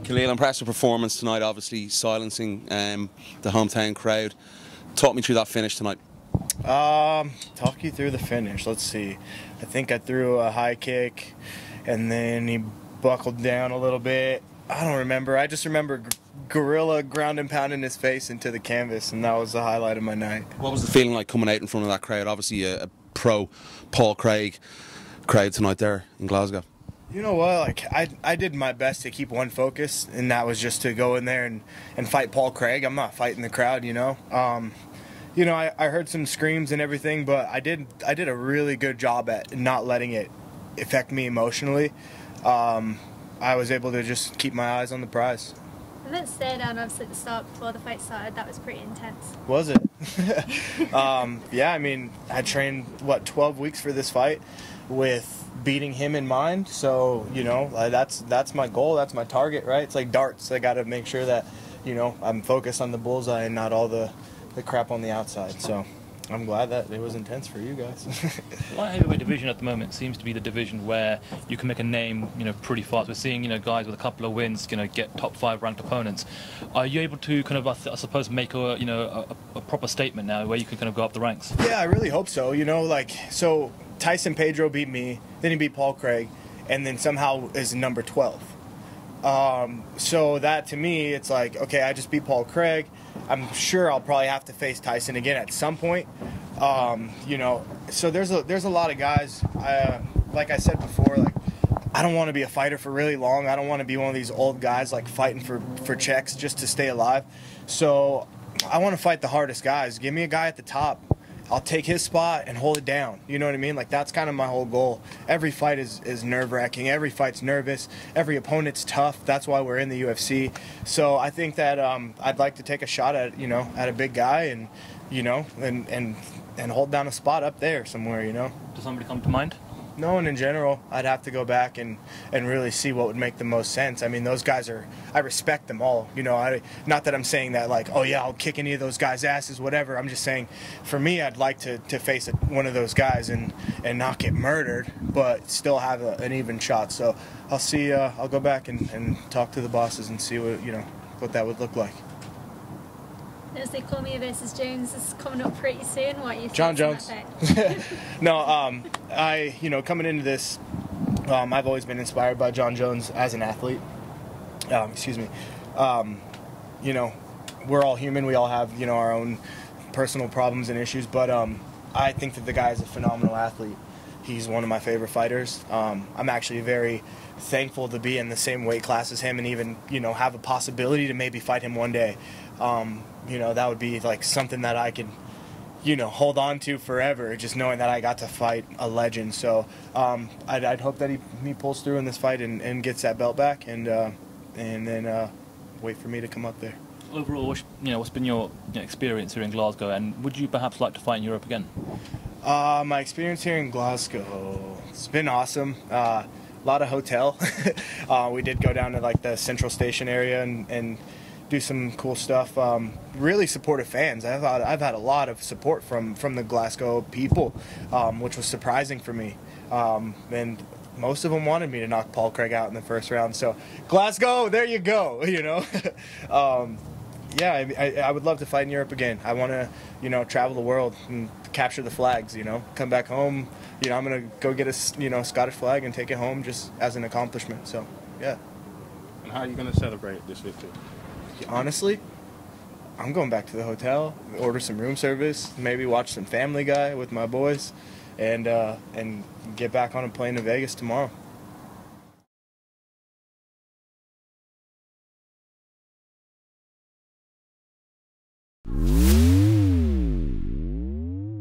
Khalil, impressive performance tonight, obviously silencing the hometown crowd. Talk me through that finish tonight. Talk you through the finish. Let's see. I think I threw a high kick, and then he buckled down a little bit. I don't remember. I just remember gorilla ground and pounding his face into the canvas, and that was the highlight of my night. What was the feeling like coming out in front of that crowd? Obviously a pro Paul Craig crowd tonight there in Glasgow. You know what? Like I did my best to keep one focus, and that was just to go in there and fight Paul Craig. I'm not fighting the crowd, you know. I heard some screams and everything, but I did a really good job at not letting it affect me emotionally. I was able to just keep my eyes on the prize. And that stare down, obviously, at the start before the fight started, that was pretty intense. Was it? Yeah, I mean, I trained, 12 weeks for this fight with beating him in mind. So, you know, that's my goal, that's my target, right? It's like darts. I got to make sure that, you know, I'm focused on the bullseye and not all the crap on the outside. So I'm glad that it was intense for you guys. The light heavyweight division at the moment seems to be the division where you can make a name, you know, pretty fast. We're seeing, you know, guys with a couple of wins, you know, get top 5 ranked opponents. Are you able to kind of, I suppose, make a, you know, a proper statement now where you can kind of go up the ranks? Yeah, I really hope so. You know, like, so Tyson Pedro beat me, then he beat Paul Craig, and then somehow is number 12. So that to me, it's like, okay, I just beat Paul Craig. I'm sure I'll probably have to face Tyson again at some point. You know, so there's a lot of guys. Like I said before, like I don't want to be a fighter for really long. I don't want to be one of these old guys like fighting for checks just to stay alive. So I want to fight the hardest guys. Give me a guy at the top. I'll take his spot and hold it down. You know what I mean? Like, that's kind of my whole goal. Every fight is nerve-wracking. Every fight's nervous. Every opponent's tough. That's why we're in the UFC. So I think that I'd like to take a shot at, you know, at a big guy and, you know, and hold down a spot up there somewhere, you know. Does somebody come to mind? No one in general. I'd have to go back and really see what would make the most sense. I mean, those guys I respect them all. You know, not that I'm saying that like, oh yeah, I'll kick any of those guys' asses, whatever. I'm just saying, for me, I'd like to face one of those guys and not get murdered, but still have an even shot. So I'll see. I'll go back and talk to the bosses and see what that would look like. As they call me versus Jones is coming up pretty soon. What you John Jones? No, coming into this, I've always been inspired by John Jones as an athlete. Excuse me. You know, we're all human. We all have, you know, our own personal problems and issues. But I think that the guy is a phenomenal athlete. He's one of my favorite fighters. I'm actually very thankful to be in the same weight class as him and even, you know, have a possibility to maybe fight him one day. You know, that would be like something that I could, you know, hold on to forever, just knowing that I got to fight a legend. So I'd hope that he pulls through in this fight and gets that belt back and then wait for me to come up there. Overall, what's been your experience here in Glasgow, and would you perhaps like to fight in Europe again? My experience here in Glasgow, it's been awesome. A lot of hotel. We did go down to like the Central Station area and do some cool stuff. Really supportive fans. I've had a lot of support from the Glasgow people, which was surprising for me. And most of them wanted me to knock Paul Craig out in the first round. So Glasgow, there you go. You know. Yeah, I would love to fight in Europe again. I want to, you know, travel the world and capture the flags. You know, come back home. You know, I'm gonna go get a, you know, Scottish flag and take it home just as an accomplishment. So, yeah. And how are you gonna celebrate this victory? Honestly, I'm going back to the hotel, order some room service, maybe watch some Family Guy with my boys, and get back on a plane to Vegas tomorrow.